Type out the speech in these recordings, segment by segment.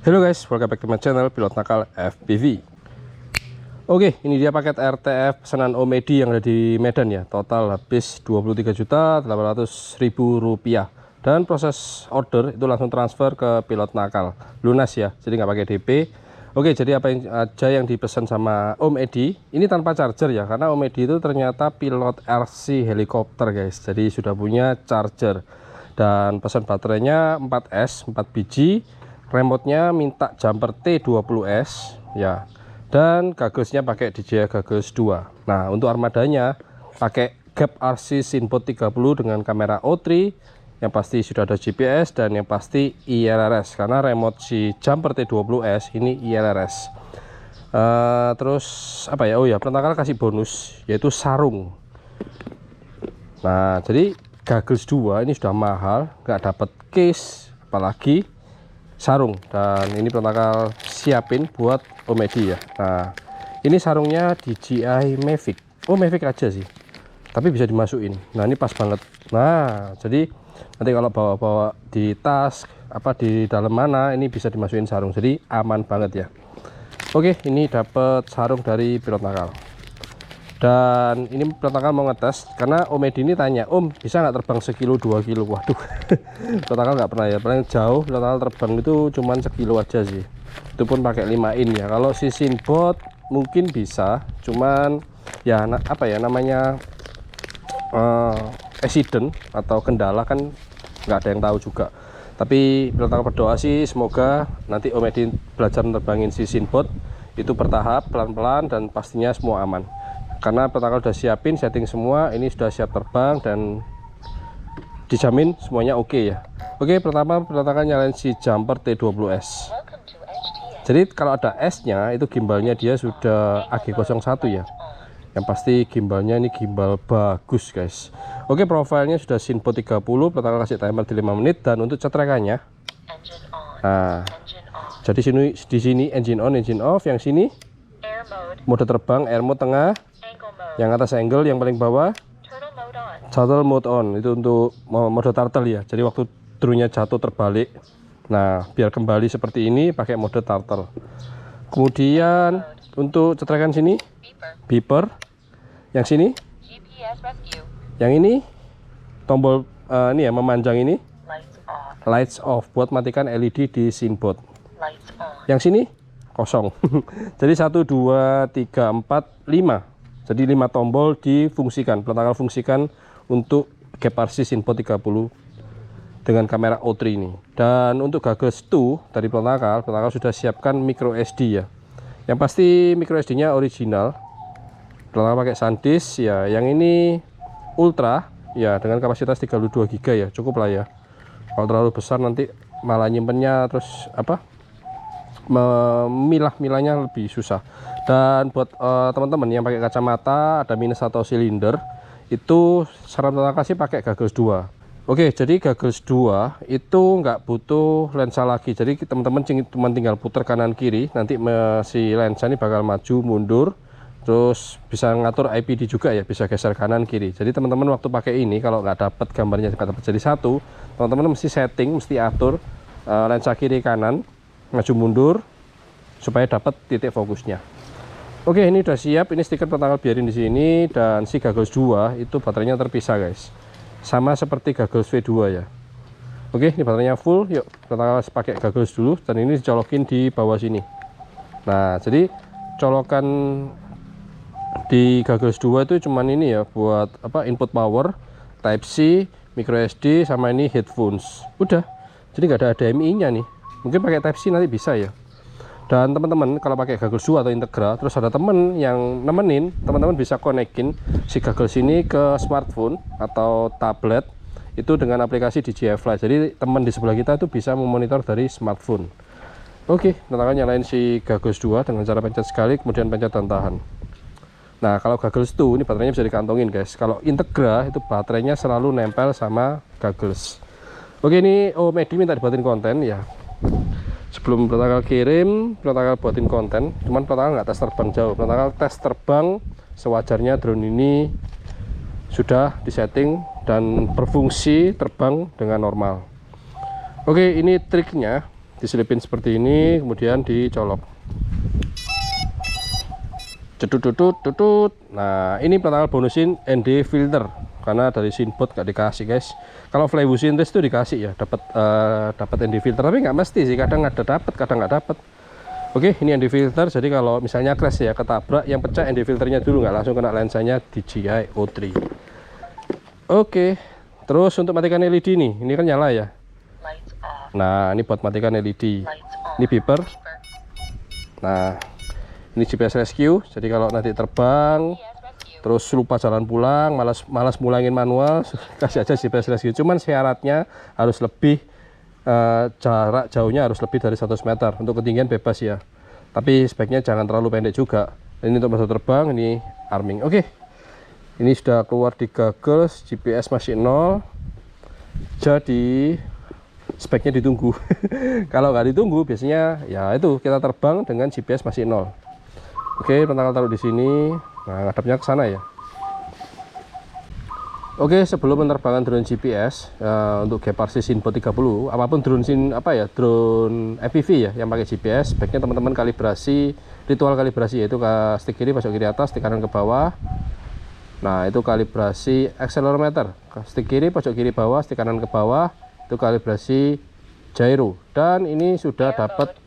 Halo guys, welcome back to my channel Pilot Nakal FPV. Oke, ini dia paket RTF pesanan Om Edi yang ada di Medan ya. Total habis Rp23.800.000. Dan proses order itu langsung transfer ke Pilot Nakal, lunas ya, jadi nggak pakai DP. Oke, jadi apa yang aja yang dipesan sama Om Edi ini tanpa charger ya, karena Om Edi itu ternyata pilot RC helikopter guys, jadi sudah punya charger. Dan pesan baterainya 4S 4 biji, remote-nya minta jumper T20S ya, dan gagglesnya pakai DJI Gaggles 2. Nah, untuk armadanya pakai Gap RC Sinbot 30 dengan kamera O3, yang pasti sudah ada GPS, dan yang pasti ILRS karena remote si jumper T20S ini ILRS. Terus apa ya, oh ya, Pilot Nakal kasih bonus yaitu sarung. Nah, jadi Gaggles 2 ini sudah mahal, nggak dapat case apalagi sarung, dan ini Pilot Nakal siapin buat Om Edi ya. Nah, ini sarungnya DJI Mavic. Oh, Mavic aja sih, tapi bisa dimasukin. Nah, ini pas banget. Nah, jadi nanti kalau bawa-bawa di tas apa di dalam mana, ini bisa dimasukin sarung, jadi aman banget ya. Oke, ini dapat sarung dari Pilot Nakal. Dan ini Pilot Nakal mau ngetes karena Om Edi ini tanya, Om bisa nggak terbang sekilo 2 kilo. Waduh, Pilot Nakal nggak pernah ya, paling jauh Pilot Nakal terbang itu cuman sekilo aja sih, itu pun pakai 5 in ya. Kalau si Sinbot mungkin bisa, cuman ya apa ya namanya, accident atau kendala kan nggak ada yang tahu juga. Tapi Pilot Nakal berdoa sih semoga nanti Om Edi belajar menerbangin si Sinbot itu bertahap, pelan-pelan, dan pastinya semua aman. Karena Pilot Nakal udah siapin setting semua, ini sudah siap terbang dan dijamin semuanya oke ya. Oke, pertama Pilot Nakal nyalain si jumper T20S. Jadi kalau ada S-nya itu gimbalnya dia sudah AG01 ya. Yang pasti gimbalnya ini gimbal bagus guys. Oke, profilnya sudah Sinbot 30, Pilot Nakal kasih timer di 5 menit. Dan untuk cetrekannya, nah, jadi di sini engine on, engine off, yang sini mode terbang, air mode tengah, yang atas angle, yang paling bawah turtle mode on, itu untuk mode turtle ya, jadi waktu drone-nya jatuh terbalik. Nah, biar kembali seperti ini pakai mode turtle. Kemudian untuk cetrekan sini beeper, yang sini, yang ini tombol ini ya, memanjang ini lights off buat matikan LED di Sinbot. Yang sini kosong. Jadi 1 2 3 4 5, jadi 5 tombol difungsikan. Pilot Nakal fungsikan untuk Gap RC Sinbot 30 dengan kamera O3 ini. Dan untuk Gaggles 2 dari Pilot Nakal sudah siapkan micro SD ya. Yang pasti micro SD nya original. Pilot Nakal pakai SanDisk ya. Yang ini ultra ya, dengan kapasitas 32 GB ya, cukup lah ya. Kalau terlalu besar nanti malah nyimpennya terus apa, memilah-milahnya lebih susah. Dan buat teman-teman yang pakai kacamata ada minus atau silinder, itu saran Pilot Nakal sih pakai Gaggles 2. Oke, jadi Gaggles 2 itu nggak butuh lensa lagi, jadi teman-teman cuma tinggal putar kanan kiri, nanti si lensa ini bakal maju mundur, terus bisa ngatur IPD juga ya, bisa geser kanan kiri. Jadi teman-teman waktu pakai ini kalau nggak dapat gambarnya, nggak dapat jadi satu, teman-teman mesti setting, mesti atur lensa kiri kanan maju mundur supaya dapat titik fokusnya. Oke, ini udah siap. Ini stiker Pilot Nakal biarin di sini. Dan si Gaggles 2 itu baterainya terpisah guys, sama seperti Gaggles V2 ya. Oke, ini baterainya full. Yuk Pilot Nakal pakai Gaggles dulu, dan ini dicolokin di bawah sini. Nah, jadi colokan di Gaggles 2 itu cuman ini ya, buat apa, input power, Type C, micro SD, sama ini headphones. Udah, jadi nggak ada HDMI nya nih. Mungkin pakai Type C nanti bisa ya. Dan teman-teman kalau pakai Gaggles 2 atau Integra, terus ada temen yang nemenin, teman-teman bisa konekin si Gaggles ini ke smartphone atau tablet itu dengan aplikasi DJI Fly. Jadi teman di sebelah kita itu bisa memonitor dari smartphone. Oke, Nakal nyalain si Gaggles 2 dengan cara pencet sekali, kemudian pencet dan tahan. Nah, kalau Gaggles 2 ini baterainya bisa dikantongin guys. Kalau Integra itu baterainya selalu nempel sama Gaggles. Oke, ini Om Edi minta dibuatin konten ya. Sebelum Pilot Nakal kirim, Pilot Nakal buatin konten. Cuman Pilot Nakal nggak tes terbang jauh, Pilot Nakal tes terbang sewajarnya. Drone ini sudah disetting dan berfungsi terbang dengan normal. Oke, ini triknya. diselipin seperti ini, kemudian dicolok. Tutut. Nah, ini pertama bonusin ND filter karena dari Sinbot nggak dikasih guys. Kalau Flybusin test itu dikasih ya, dapat ND filter, tapi nggak mesti sih, kadang ada dapat, kadang nggak dapat. Oke, ini ND filter, jadi kalau misalnya crash ya, ketabrak, yang pecah ND filternya dulu, nggak langsung kena lensanya DJI O3. Oke, terus untuk matikan LED nih, ini kan nyala ya. Nah, ini buat matikan LED. Ini beeper. Nah, ini GPS rescue, jadi kalau nanti terbang terus lupa jalan pulang, malas mulangin manual, kasih aja GPS rescue. Cuman syaratnya harus lebih jarak jauhnya harus lebih dari 100 meter. Untuk ketinggian bebas ya, tapi speknya jangan terlalu pendek juga. Ini untuk masa terbang, ini arming. Oke, ini sudah keluar di goggles, GPS masih 0, jadi speknya ditunggu. Kalau nggak ditunggu biasanya ya itu kita terbang dengan GPS masih 0. Oke, pentanggal taruh di sini. Nah, ngadapnya ke sana ya. Oke, sebelum penerbangan drone GPS untuk Gepard Sinbot 30, apapun drone drone FPV ya yang pakai GPS, sebaiknya teman-teman kalibrasi, ritual kalibrasi, yaitu ke stick kiri pojok kiri atas, stick kanan ke bawah. Nah, itu kalibrasi accelerometer, stick kiri pojok kiri bawah, stick kanan ke bawah, itu kalibrasi gyro. Dan ini sudah dapat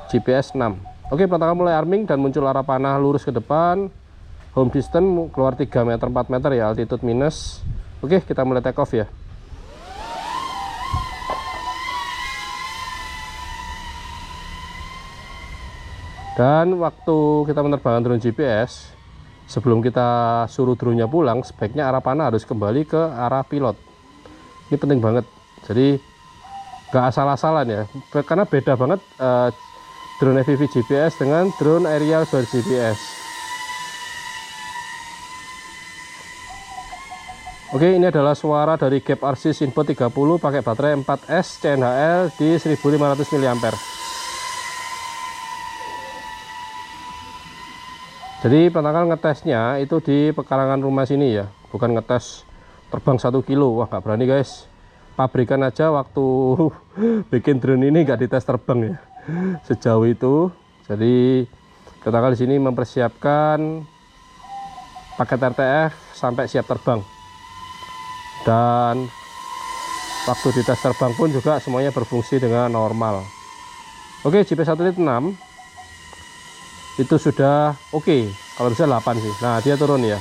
GPS 6. Oke, pertama mulai arming dan muncul arah panah lurus ke depan. Home distance keluar 3 meter 4 meter ya, altitude minus. Oke, kita mulai take off ya. Dan waktu kita menerbangkan drone GPS, sebelum kita suruh drone-nya pulang, sebaiknya arah panah harus kembali ke arah pilot. Ini penting banget. Jadi nggak asal-asalan ya, karena beda banget drone FPV GPS dengan drone aerial ber GPS. Oke, ini adalah suara dari Gepard Sinbot 30 pakai baterai 4S CNHL di 1500 mAh. Jadi pertama ngetesnya itu di pekarangan rumah sini ya, bukan ngetes terbang 1 kilo. Wah, nggak berani guys. Pabrikan aja waktu bikin drone ini nggak dites terbang ya, sejauh itu. Jadi kita di sini mempersiapkan paket RTF sampai siap terbang, dan waktu dites terbang pun juga semuanya berfungsi dengan normal. Oke, GPS satelit 6 itu sudah oke, kalau bisa 8 sih. Nah, dia turun ya.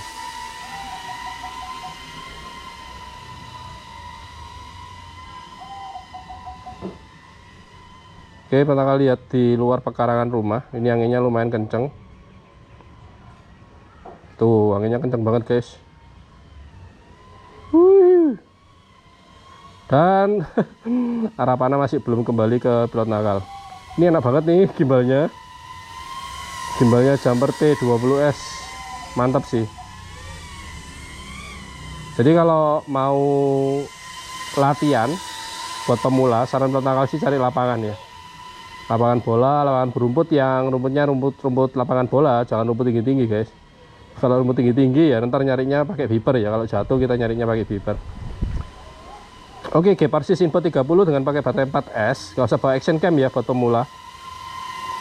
Oke, pertama kali lihat di luar pekarangan rumah, ini anginnya lumayan kenceng. Tuh, anginnya kenceng banget guys. Dan arah panah masih belum kembali ke pilot nakal. Ini enak banget nih gimbalnya. Gimbalnya Jumper T20S. Mantap sih. Jadi kalau mau latihan buat pemula, saran pilot nakal sih cari lapangan ya. Lapangan bola, lapangan berumput yang rumputnya rumput lapangan bola, jangan rumput tinggi-tinggi guys. Kalau rumput tinggi-tinggi ya ntar nyarinya pakai beeper ya, kalau jatuh kita nyarinya pakai beeper. Oke, Gepard Sinbot 30 dengan pakai baterai 4S, gak usah bawa action cam ya buat pemula,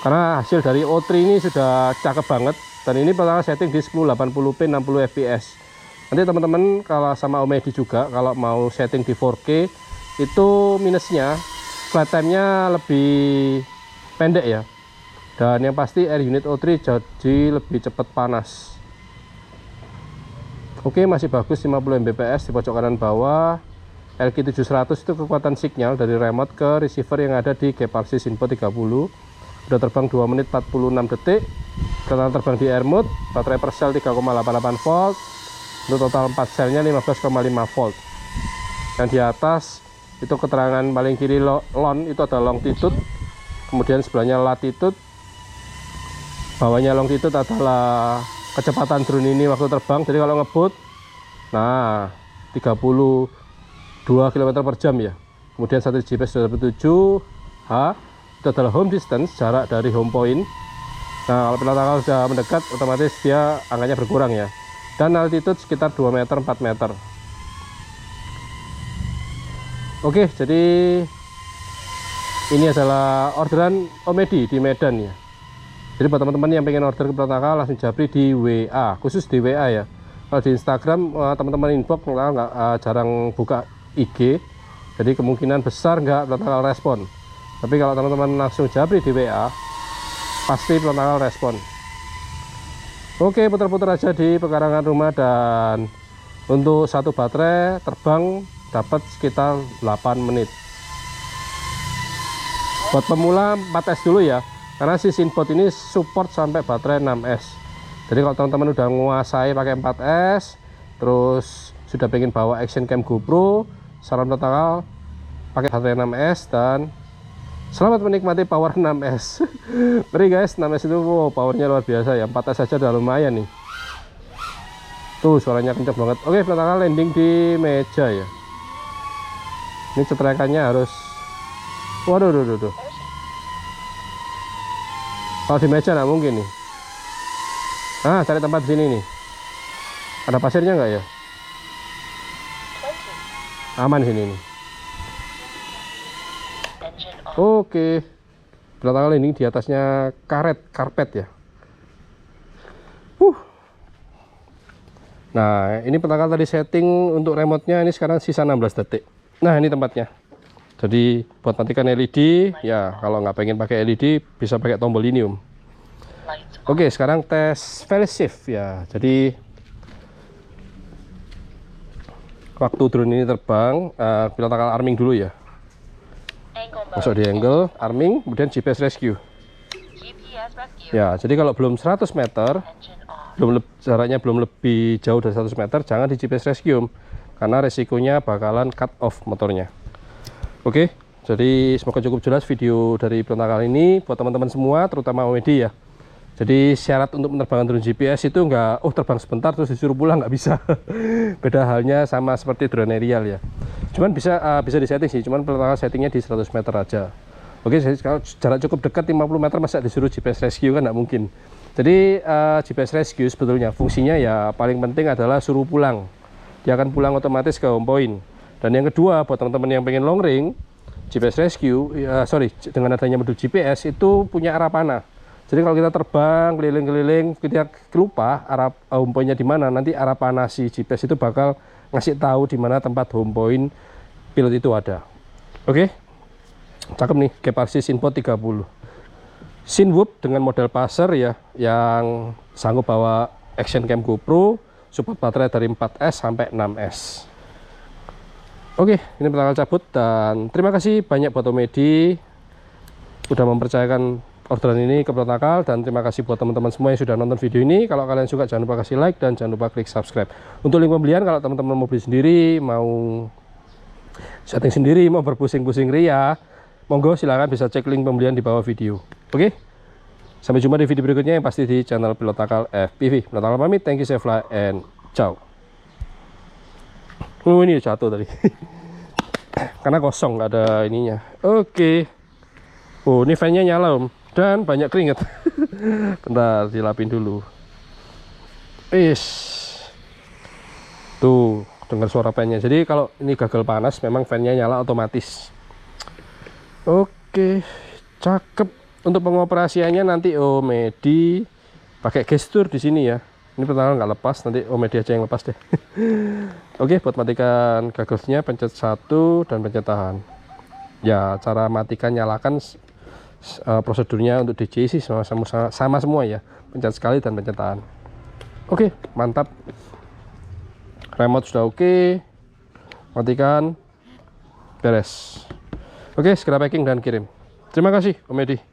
karena hasil dari O3 ini sudah cakep banget. Dan ini pertama setting di 1080p 60 fps. Nanti teman-teman kalau sama Om Edi juga, kalau mau setting di 4K itu minusnya flight time-nya lebih pendek ya, dan yang pasti air unit O3 jadi lebih cepat panas. Oke, masih bagus 50 Mbps di pojok kanan bawah. LQ700 itu kekuatan sinyal dari remote ke receiver yang ada di Gepard Sinbot 30. Udah terbang 2 menit 46 detik. Total terbang di air mode, baterai per sel 3,88 volt. Untuk total 4 selnya 15,5 volt. Dan di atas itu keterangan paling kiri lon itu ada longitude, kemudian sebelahnya latitude, bawahnya longitude adalah kecepatan drone ini waktu terbang. Jadi kalau ngebut, nah 32 km per jam ya. Kemudian satu GPS 27H itu adalah home distance, jarak dari home point. Nah, kalau pilot nakal sudah mendekat, otomatis dia angkanya berkurang ya. Dan altitude sekitar 2 meter 4 meter. Oke, jadi Ini adalah orderan Omedi di Medan ya. Jadi buat teman-teman yang pengen order ke Prontakal langsung japri di WA, khusus di WA ya. Kalau di Instagram teman-teman inbox nggak jarang buka IG, jadi kemungkinan besar nggak Prontakal respon. Tapi kalau teman-teman langsung japri di WA, pasti Prontakal respon. Oke, putar-putar aja di pekarangan rumah, dan untuk satu baterai terbang dapat sekitar 8 menit. Buat pemula 4S dulu ya, karena si Sinbot ini support sampai baterai 6S. Jadi kalau teman-teman udah menguasai pakai 4S, terus sudah pengen bawa action cam GoPro, saran Prontakal pakai baterai 6S, dan selamat menikmati power 6S. Beri guys, 6S itu wow, powernya luar biasa ya. 4S saja udah lumayan nih. Tuh suaranya kencang banget. Oke, Prontakal landing di meja ya. Ini cetrekannya harus, waduh, kalau di meja nggak mungkin nih. Nah, cari tempat di sini nih. Ada pasirnya nggak ya? Aman sini nih. Oke, Prontakal ini di atasnya karpet ya. Nah, ini Prontakal tadi setting untuk remote-nya, ini sekarang sisa 16 detik. Nah, ini tempatnya. Jadi buat matikan LED ya, kalau nggak pengen pakai LED bisa pakai tombol linium. Oke, sekarang tes phase shift ya. Jadi waktu drone ini terbang, Prontakal arming dulu ya. Masuk di angle, arming, kemudian GPS rescue. Ya, jadi kalau belum 100 meter, jaraknya belum lebih jauh dari 100 meter, jangan di GPS rescue, karena resikonya bakalan cut off motornya. Oke, jadi semoga cukup jelas video dari Prontakal ini buat teman-teman semua, terutama Omedi ya. Jadi syarat untuk menerbangkan drone GPS itu nggak, terbang sebentar terus disuruh pulang, nggak bisa. Beda halnya sama seperti drone aerial ya. Cuman bisa disetting sih, cuman Prontakal settingnya di 100 meter aja. Oke, jadi kalau jarak cukup dekat 50 meter masa disuruh GPS rescue kan nggak mungkin. Jadi GPS rescue sebetulnya fungsinya ya paling penting adalah suruh pulang. Dia akan pulang otomatis ke home point. Dan yang kedua, buat teman-teman yang pengen long range, GPS rescue, dengan adanya modul GPS itu punya arah panah. Jadi kalau kita terbang keliling-keliling, kita lupa arah home point-nya di mana, nanti arah panah si GPS itu bakal ngasih tahu di mana tempat home point pilot itu ada. Oke, cakep nih, Geparsi Sinbot 30. Sinwhoop dengan model passer ya, yang sanggup bawa action cam GoPro, support baterai dari 4S sampai 6S. Oke, ini Prontakal cabut, dan terima kasih banyak buat Omedi udah mempercayakan orderan ini ke Prontakal, dan terima kasih buat teman-teman semua yang sudah nonton video ini. Kalau kalian suka jangan lupa kasih like dan jangan lupa klik subscribe. Untuk link pembelian, kalau teman-teman mau beli sendiri, mau setting sendiri, mau berpusing-pusing ria, monggo silahkan bisa cek link pembelian di bawah video. Oke, sampai jumpa di video berikutnya yang pasti di channel Prontakal FPV. Prontakal pamit, thank you, save fly, and ciao. Oh, ini jatuh tadi karena kosong, nggak ada ininya. Oke. Oh, ini fan-nya nyala om, dan banyak keringet. Bentar, dilapin dulu. Tuh, dengar suara fan-nya. Jadi kalau ini gagal panas, memang fan-nya nyala otomatis. Oke, cakep. Untuk pengoperasiannya nanti Omedi pakai gestur di sini ya. Ini Prontakal nggak lepas, nanti Omedi aja yang lepas deh. Oke, buat matikan gagosnya pencet 1 dan pencet tahan. Ya, cara matikan nyalakan prosedurnya untuk DJI sih sama semua ya. Pencet sekali dan pencet tahan. Oke, mantap. Remote sudah oke. Matikan. Beres. Oke, segera packing dan kirim. Terima kasih Omedi.